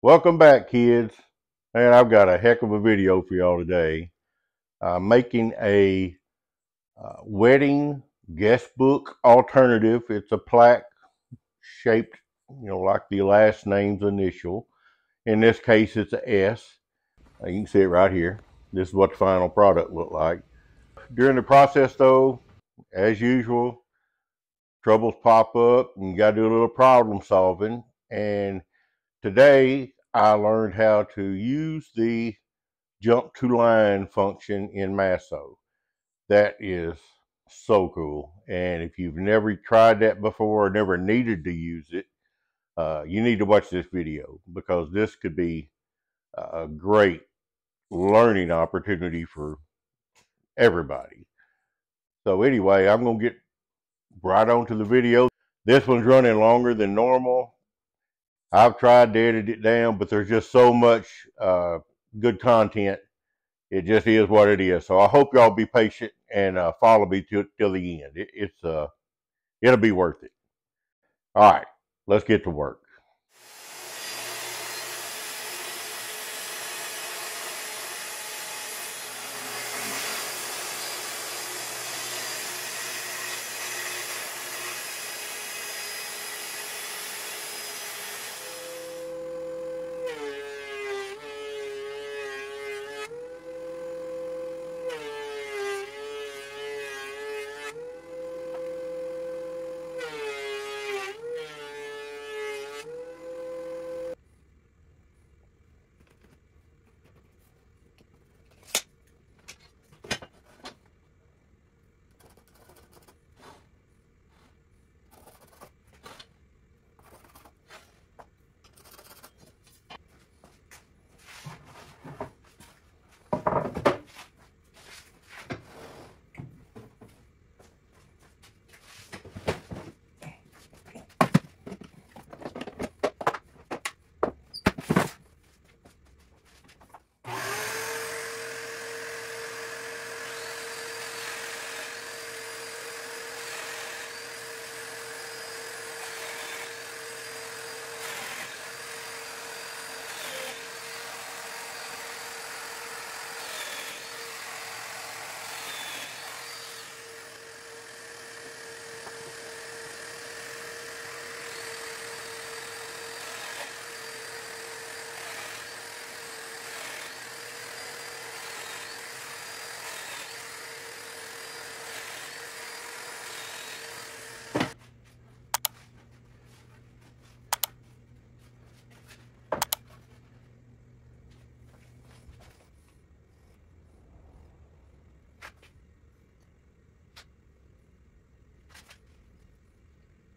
Welcome back, kids. Man, I've got a heck of a video for y'all today. Making a wedding guest book alternative. It's a plaque shaped, like the last name's initial. In this case, it's a S. You can see it right here. This is what the final product looked like. During the process, though, as usual, troubles pop up and you got to do a little problem solving. And today, I learned how to use the jump to line function in Masso. That is so cool. And if you've never tried that before or never needed to use it, you need to watch this video because this could be a great learning opportunity for everybody. So anyway, I'm going to get right on to the video. This one's running longer than normal. I've tried to edit it down, but there's just so much good content. It just is what it is. So I hope y'all be patient and follow me till the end. It'll be worth it. All right, let's get to work.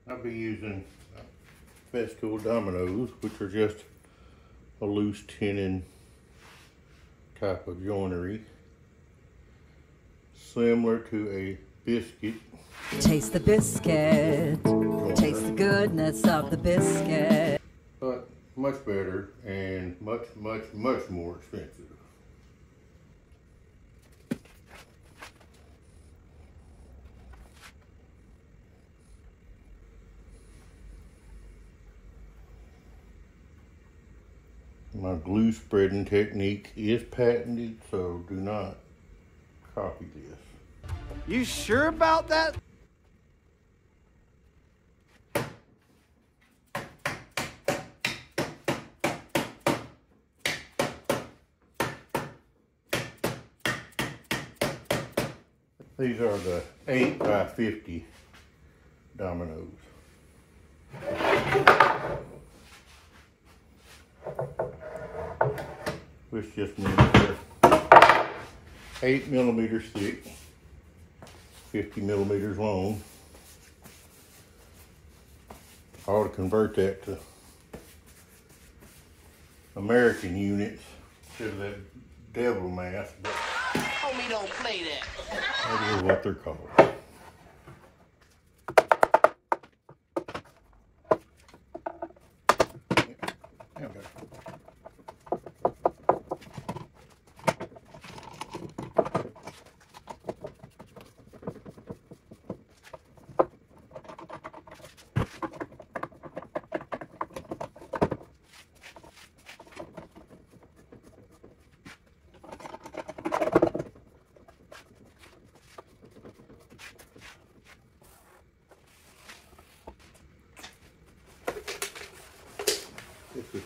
I'll be using Guestbook dominoes, which are just a loose tenon type of joinery, similar to a biscuit. Taste the biscuit, joiner, taste the goodness of the biscuit. But much better and much more expensive. My glue spreading technique is patented, so do not copy this. You sure about that? These are the 8x50 dominoes. Which just means they're 8mm thick, 50mm long. I ought to convert that to American units instead of that devil mass, but Homie, don't play that. that is what they're called.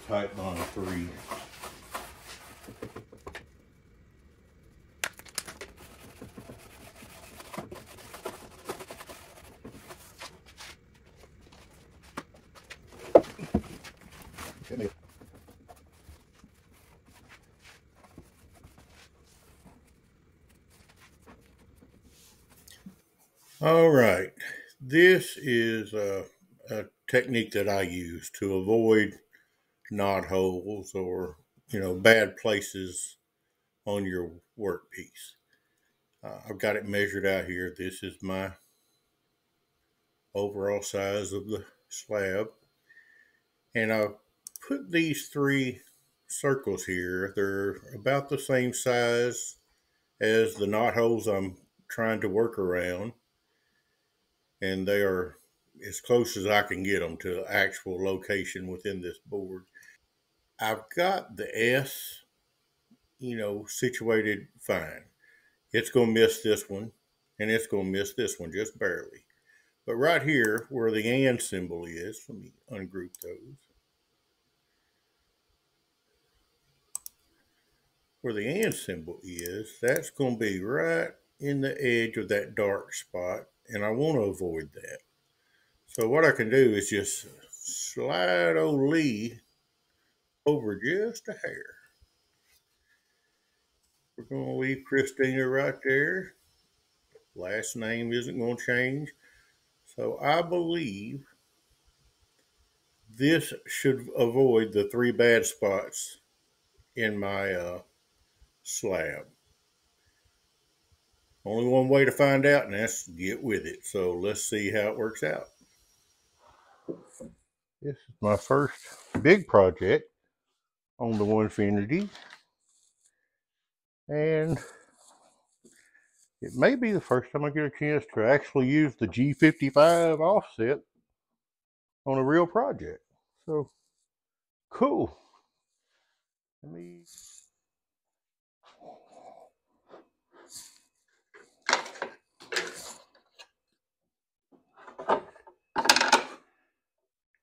tighten on 3. All right, this is a technique that I use to avoid knot holes or bad places on your workpiece. I've got it measured out here. This is my overall size of the slab, and I've put these 3 circles here. They're about the same size as the knot holes I'm trying to work around, and they are as close as I can get them to actual location within this board. I've got the S, situated fine. It's going to miss this one, and it's going to miss this one just barely. But right here, where the and symbol is, let me ungroup those. Where the and symbol is, that's going to be right in the edge of that dark spot, and I want to avoid that. So what I can do is just slide old Lee over just a hair. We're going to leave Christina right there. Last name isn't going to change. So I believe this should avoid the 3 bad spots in my slab. Only one way to find out, and that's get with it. So let's see how it works out. This is my first big project on the Onefinity, and it may be the first time I get a chance to actually use the G55 offset on a real project. So cool. Let me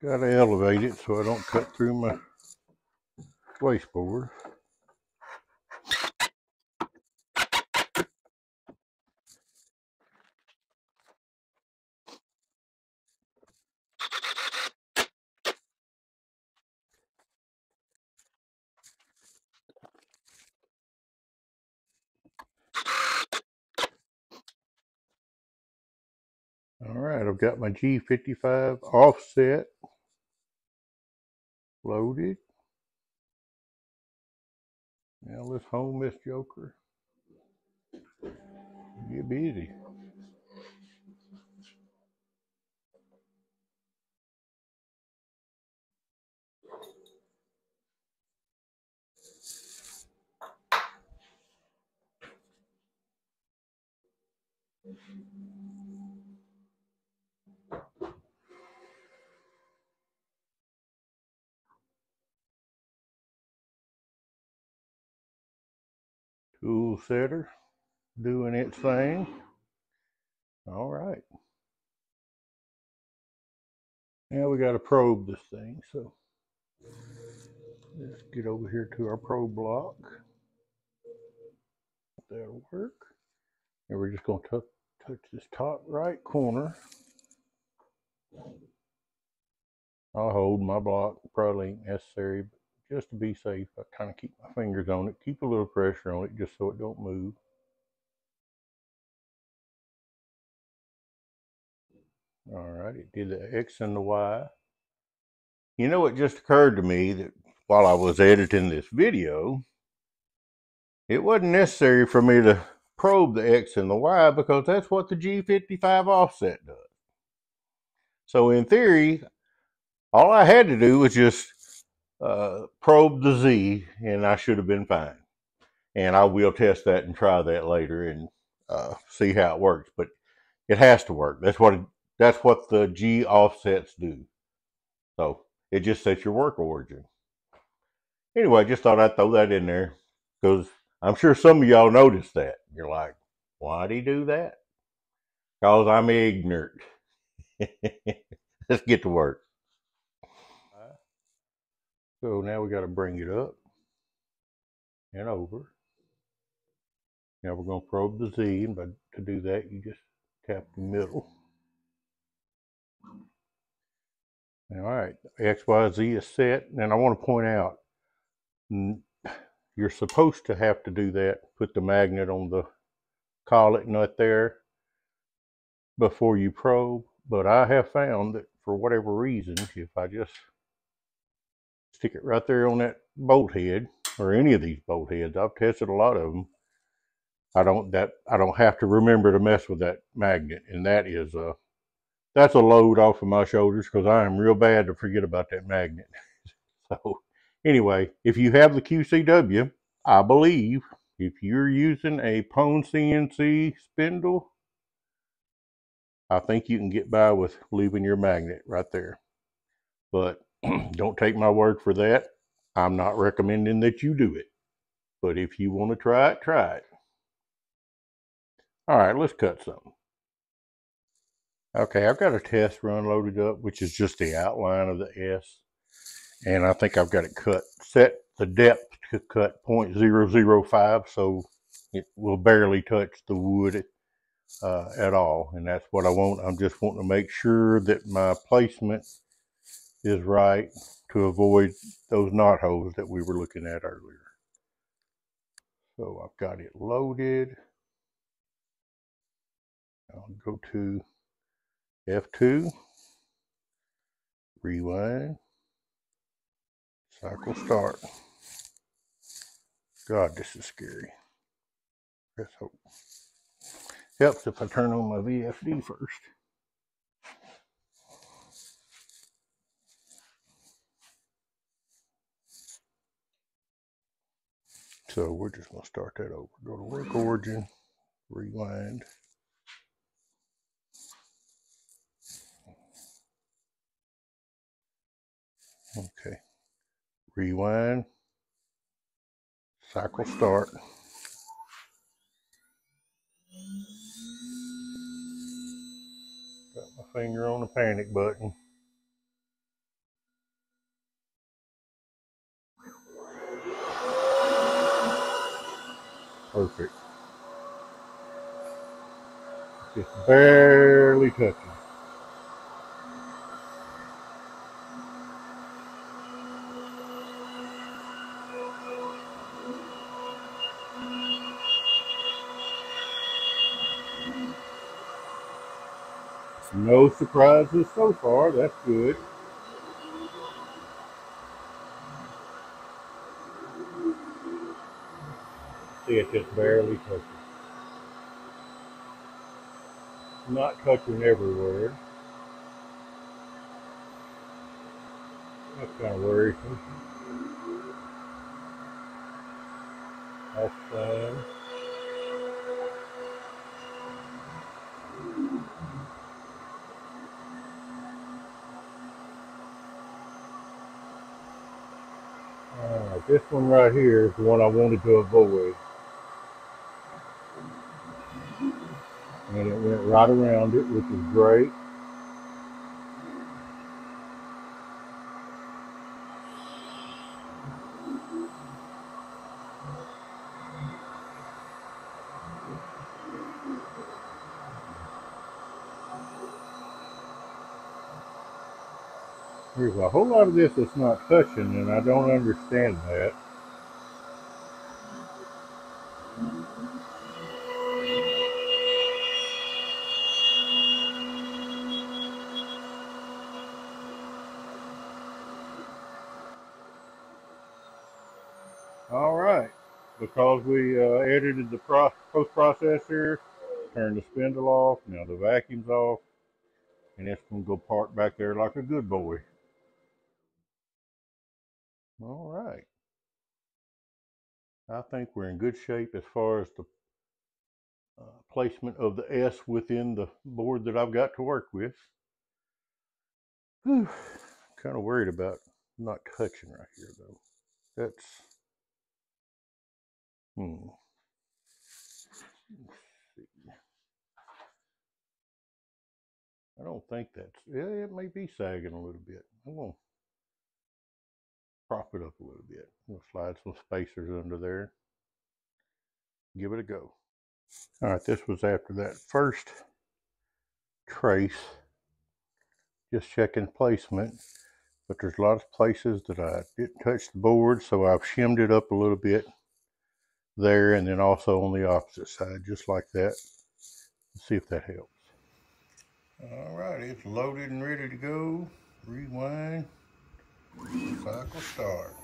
gotta elevate it so I don't cut through my wasteboard. All right, I've got my G55 offset loaded. Now let's hone this joker. Get busy. Tool setter doing its thing. All right. Now we got to probe this thing. So let's get over here to our probe block. That'll work. And we're just going to touch this top right corner. I'll hold my block. Probably ain't necessary, but just to be safe, I kind of keep my fingers on it. Keep a little pressure on it just so it don't move. All right, it did the X and the Y. You know, it just occurred to me that while I was editing this video, it wasn't necessary for me to probe the X and the Y because that's what the G55 offset does. So in theory, all I had to do was just probe the Z and I should have been fine. And I will test that and try that later and see how it works. But it has to work. That's what the G offsets do. So it just sets your work origin. Anyway, I just thought I'd throw that in there because I'm sure some of y'all noticed that. You're like, why'd he do that? Because I'm ignorant. Let's get to work. So now we got to bring it up and over. Now we're going to probe the Z, and to do that, you just tap the middle. All right, XYZ is set, and I want to point out, you're supposed to have to do that, put the magnet on the collet nut there before you probe, but I have found that for whatever reason, if I just stick it right there on that bolt head, or any of these bolt heads, I've tested a lot of them, I don't have to remember to mess with that magnet, and that's a load off of my shoulders, because I am real bad to forget about that magnet. So anyway, if you have the QCW, I believe if you're using a Pone CNC spindle, I think you can get by with leaving your magnet right there. But don't take my word for that. I'm not recommending that you do it. But if you want to try it, try it. All right, let's cut something. Okay, I've got a test run loaded up, which is just the outline of the S. And I think I've got it set the depth to cut 0.005, so it will barely touch the wood at all. And that's what I want. I'm just wanting to make sure that my placement is right to avoid those knot holes that we were looking at earlier. So I've got it loaded. I'll go to F2, rewind, cycle start. God, this is scary. Let's hope. Helps if I turn on my VFD first. So we're just going to start that over. Go to work origin, rewind. Okay. Rewind, cycle start. Got my finger on the panic button. Perfect. Just barely touching. No surprises so far. That's good. See, it just barely touching. Not touching everywhere. That's kind of worrisome. That's fine. Alright, this one right here is the one I wanted to avoid. And it went right around it, which is great. There's a whole lot of this that's not touching, and I don't understand that. All right, because we edited the post-processor, turned the spindle off, now the vacuum's off, and it's going to go park back there like a good boy. All right. I think we're in good shape as far as the placement of the S within the board that I've got to work with. Whew. Kind of worried about not touching right here though. That's I don't think that's, yeah, it may be sagging a little bit. I'm gonna prop it up a little bit. We'll slide some spacers under there. Give it a go. All right, this was after that first trace. Just checking placement. But there's a lot of places that I didn't touch the board, so I've shimmed it up a little bit there, and then also on the opposite side, just like that. Let's see if that helps. All right, it's loaded and ready to go. Rewind, cycle start.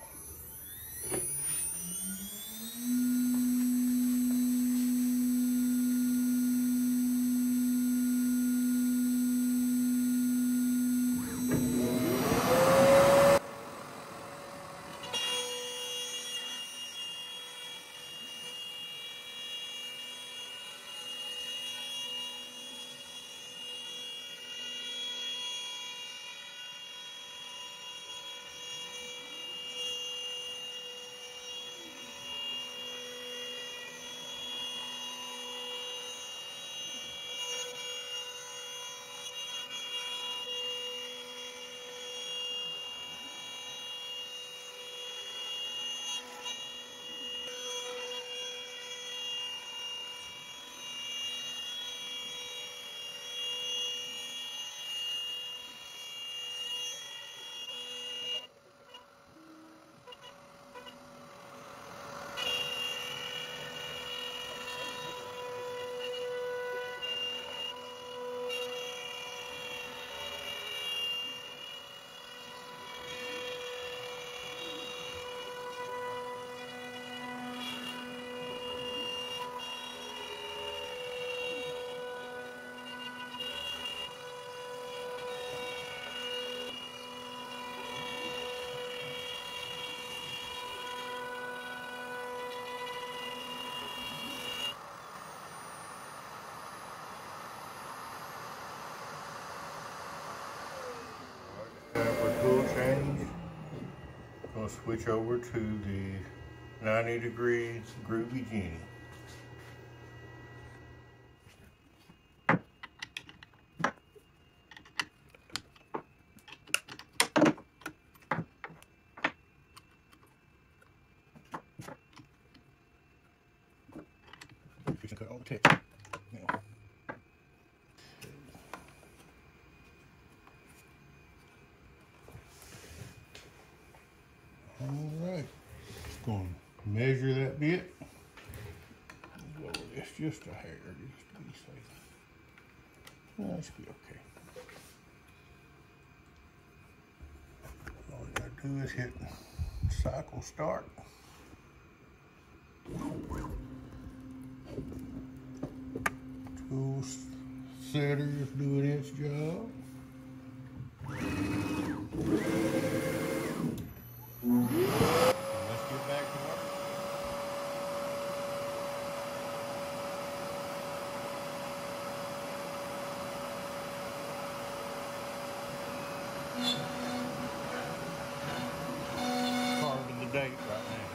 For tool change, I'm going to switch over to the 90-degree Groovy Genie. You can cut all the text. Yeah. Alright, just going to measure that bit. Lower this just a hair, just to be safe. That should be okay. All you gotta do is hit cycle start. Tool setter is doing its job. Let's get back to work. Carving the date right now.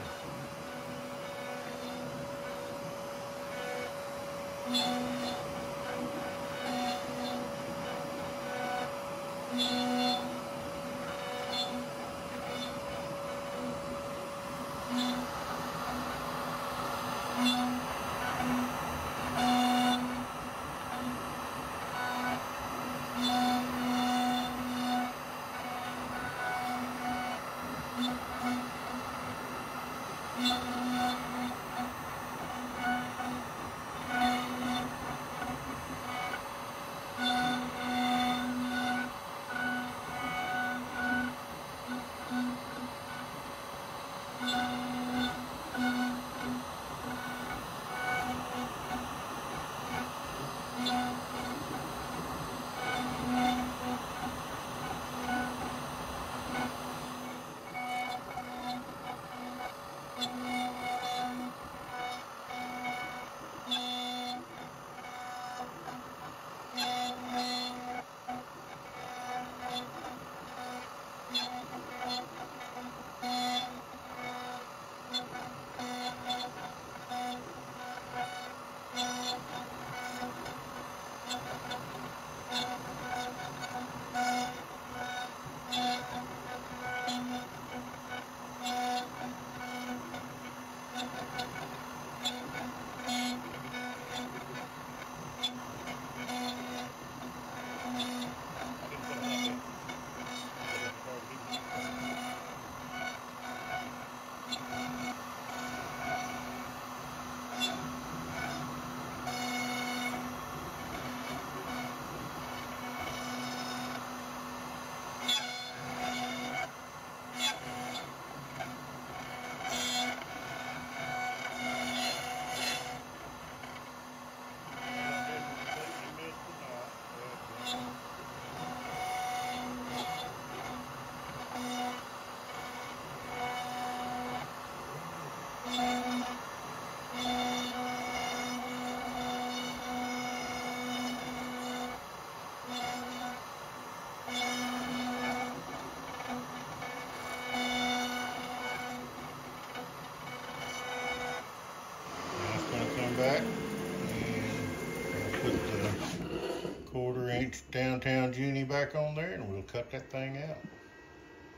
back on there and we'll cut that thing out.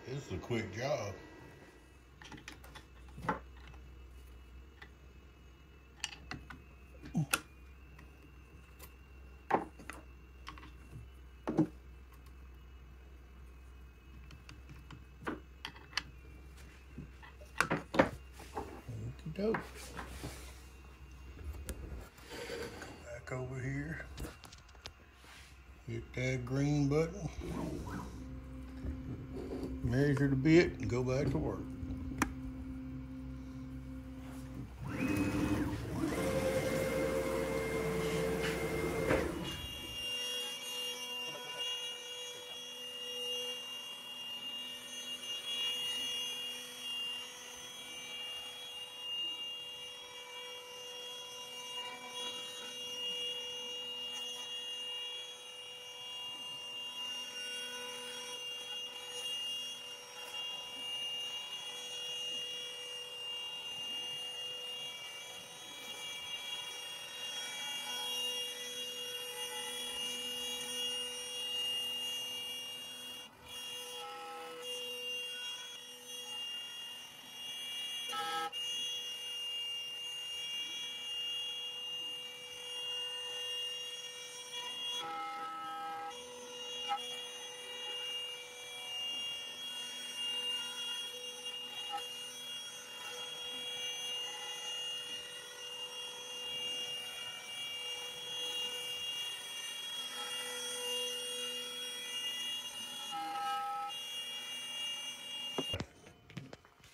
This is a quick job. Okey-doke. Back over here. Hit that green button. Measure the bit and go back to work.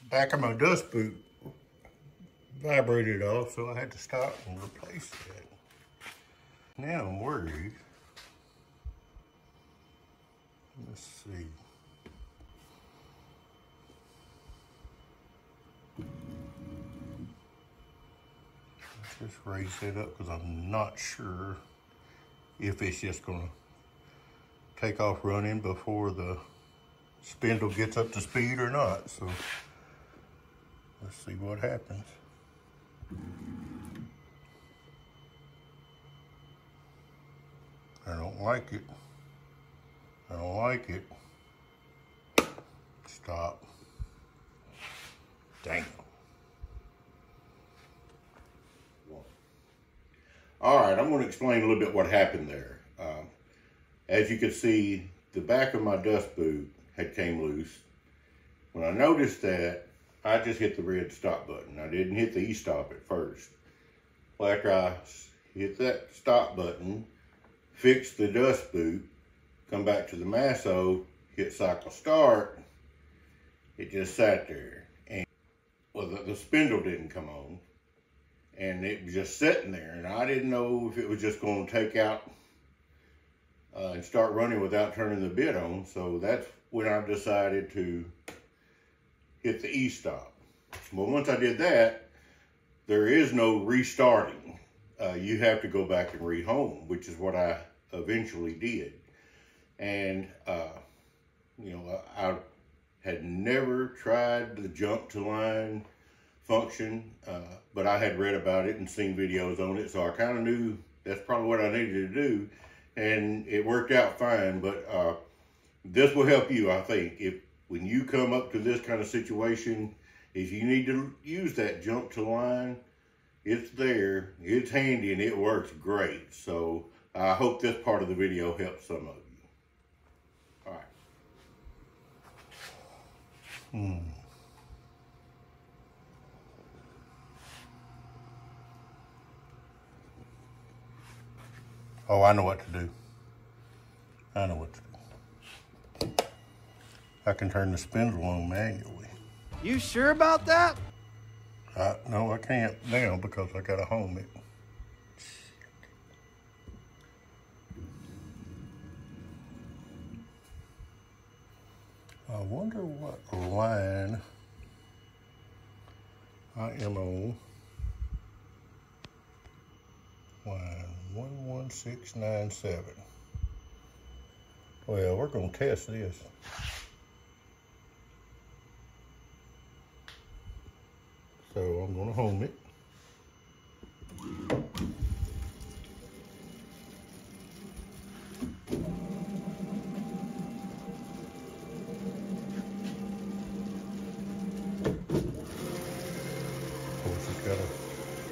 Back of my dust boot vibrated off, so I had to stop and replace that. Now I'm worried. Let's see. Let's just raise that up because I'm not sure if it's just gonna take off running before the spindle gets up to speed or not. So let's see what happens. I don't like it. I don't like it. Stop. Dang. All right, I'm going to explain a little bit what happened there. As you can see, the back of my dust boot had came loose. When I noticed that, I just hit the red stop button. I didn't hit the e-stop at first. After I hit that stop button, fix the dust boot, come back to the Masso, hit cycle start, it just sat there. And well, the spindle didn't come on, and it was just sitting there, and I didn't know if it was just going to take out and start running without turning the bit on. So that's when I decided to hit the e-stop. Well, once I did that, there is no restarting. You have to go back and rehome, which is what I eventually did. And, you know, I had never tried the jump to line function, but I had read about it and seen videos on it, so I kind of knew that's probably what I needed to do, and it worked out fine. But this will help you, I think, when you come up to this kind of situation. If you need to use that jump to line, it's there, it's handy, and it works great. So I hope this part of the video helps some of you. All right. Oh, I know what to do. I know what to do. I can turn the spindle on manually. You sure about that? No, I can't now because I gotta home it. I wonder what line I am on. Line 11697. Well, we're gonna test this. So I'm gonna home it.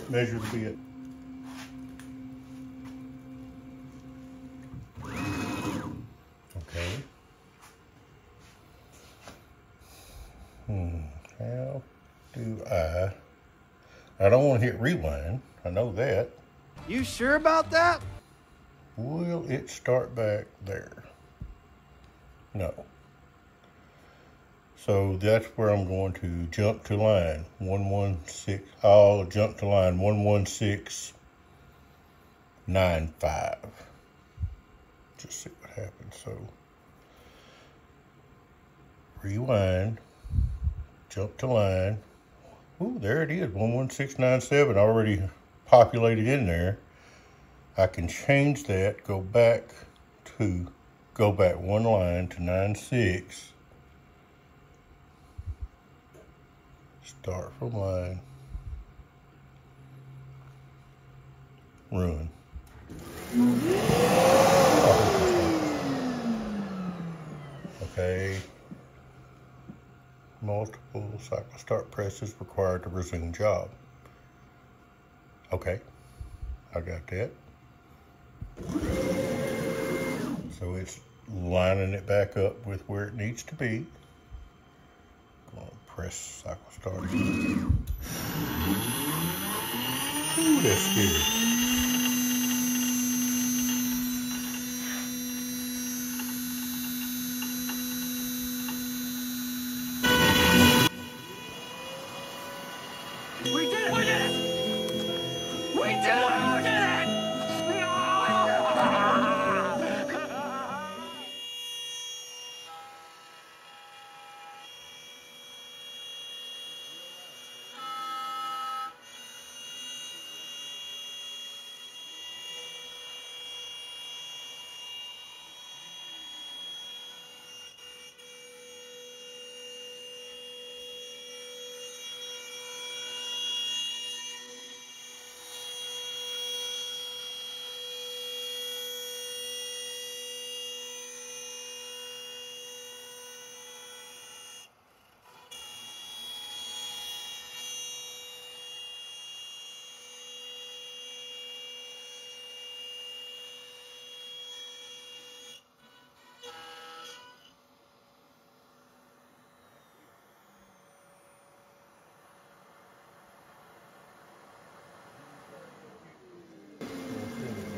measure the bit. Okay. How do I don't want to hit rewind. I know that. You sure about that? Will it start back there? No. So that's where I'm going to jump to line 116. I'll jump to line 11695. Just see what happens. So rewind, jump to line. Ooh, there it is, 11697 already populated in there. I can change that, go back one line to 96. Start from line. Run. Okay. Multiple cycle start presses required to resume job. Okay. I got that. So it's lining it back up with where it needs to be. Going to press cycle start again. Ooh, that's scary. We did it! We did it! We did it! We did it!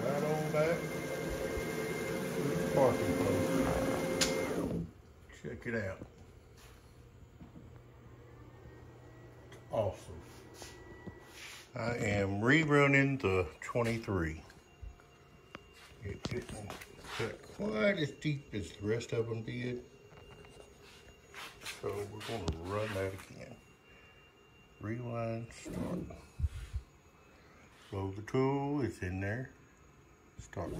Right on back to the parking place. Check it out. Awesome. I am rerunning the 23. It didn't cut quite as deep as the rest of them did. So we're going to run that again. Rewind, start. Load the tool, it's in there. Start.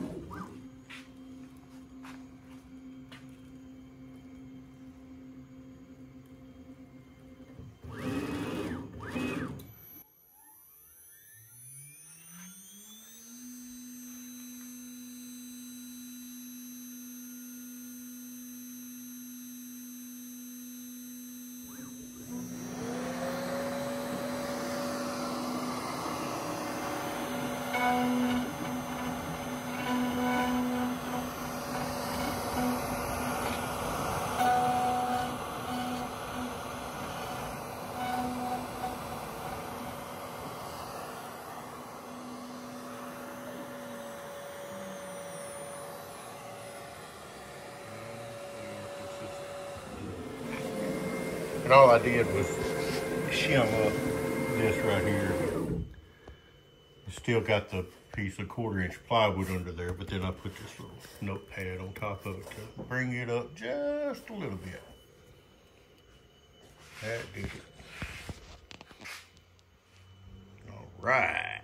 And all I did was shim up this right here. You still got the piece of 1/4-inch plywood under there, but then I put this little notepad on top of it to bring it up just a little bit. That did it. All right.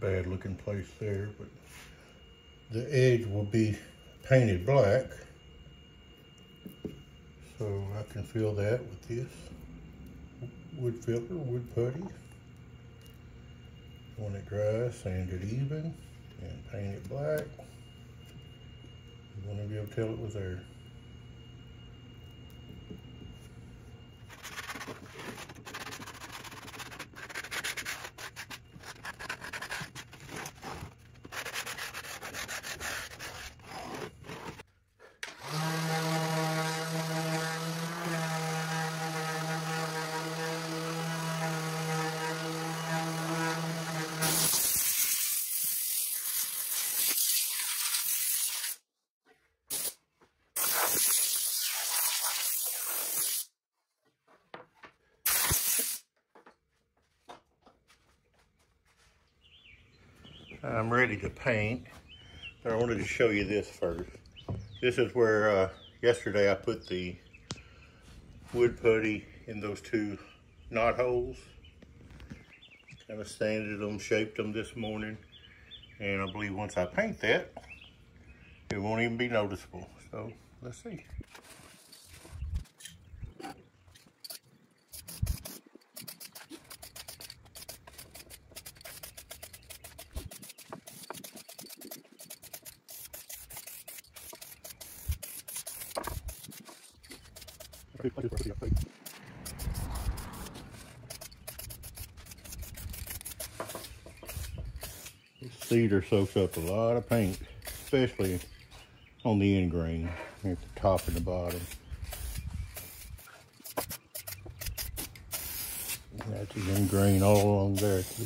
bad looking place there, but the edge will be painted black. So I can fill that with this wood filler, wood putty. When it dries, sand it even and paint it black. You won't even be able to tell it was there. I'm ready to paint, but I wanted to show you this first. This is where yesterday I put the wood putty in those two knot holes. Kind of sanded them, shaped them this morning, and I believe once I paint that, it won't even be noticeable. So let's see. This cedar soaks up a lot of paint, especially on the end grain, at the top and the bottom. That's the end grain all along there too.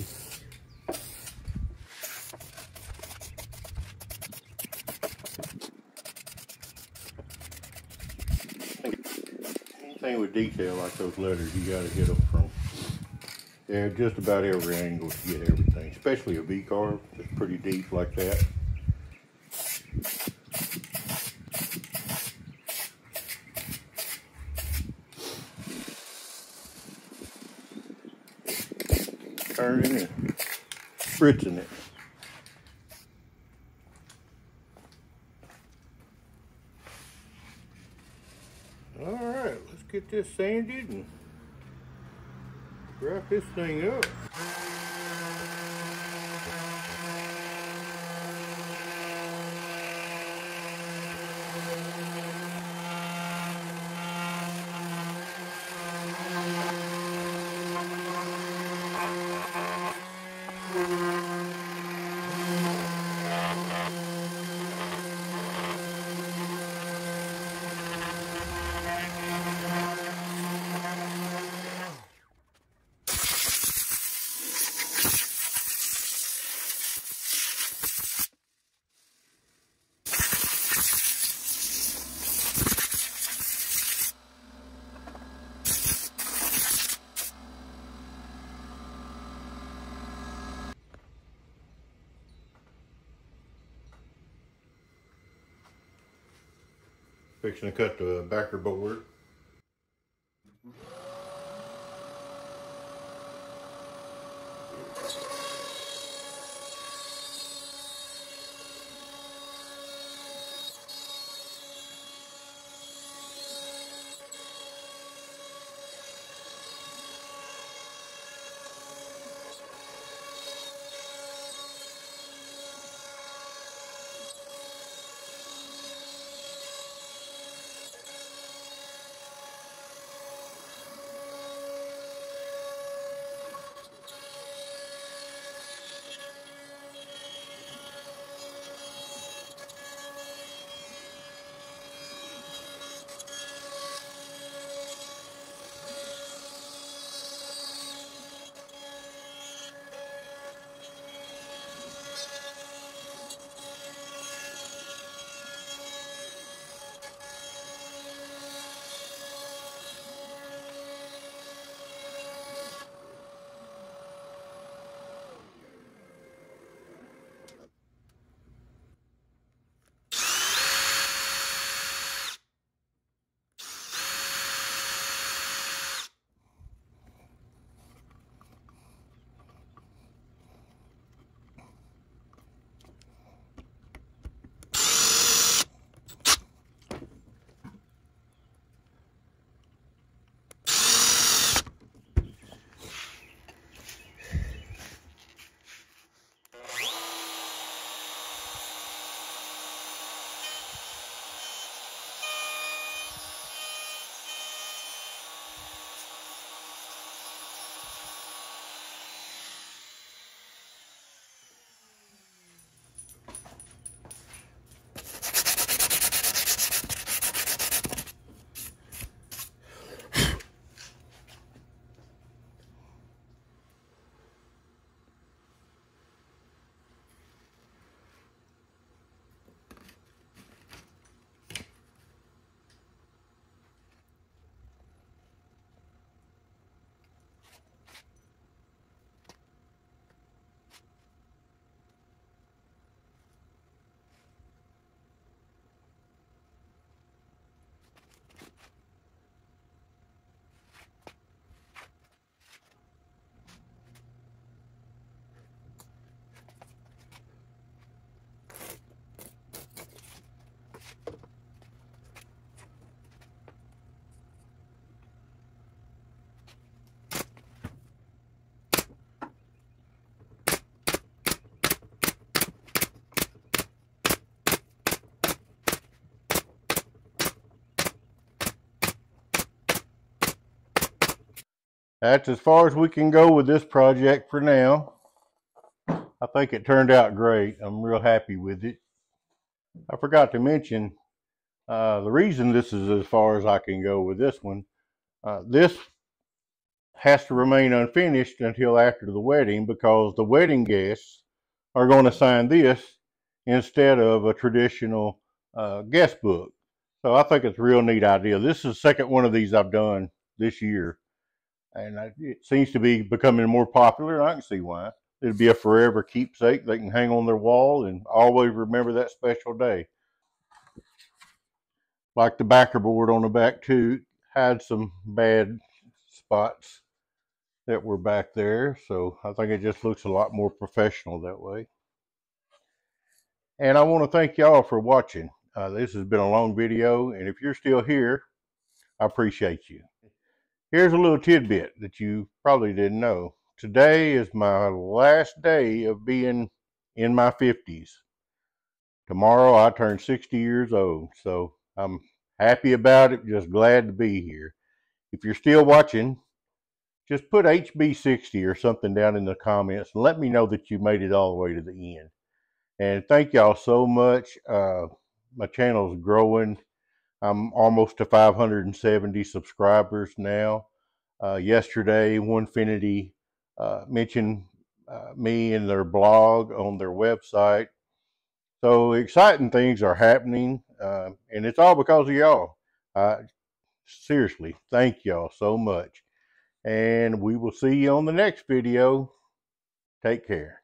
Anything with detail like those letters, you gotta hit them from just about every angle to get everything, especially a V-carve that's pretty deep like that. Turning and spritzing it. All right, let's get this sanded and wrap this thing up. Fixing to cut the backer board. that's as far as we can go with this project for now. I think it turned out great. I'm real happy with it. I forgot to mention the reason this is as far as I can go with this one. This has to remain unfinished until after the wedding, because the wedding guests are going to sign this instead of a traditional guest book. So I think it's a real neat idea. This is the second one of these I've done this year, and it seems to be becoming more popular, and I can see why. It'd be a forever keepsake they can hang on their wall and always remember that special day. Like the backer board on the back too, had some bad spots that were back there, so I think it just looks a lot more professional that way. And I want to thank y'all for watching. This has been a long video, and if you're still here, I appreciate you. Here's a little tidbit that you probably didn't know. Today is my last day of being in my 50s. Tomorrow I turn 60 years old, so I'm happy about it, just glad to be here. If you're still watching, just put HB60 or something down in the comments and let me know that you made it all the way to the end. And thank y'all so much. My channel is growing. I'm almost to 570 subscribers now. Yesterday, Onefinity mentioned me in their blog on their website. So exciting things are happening, and it's all because of y'all. Seriously, thank y'all so much. And we will see you on the next video. Take care.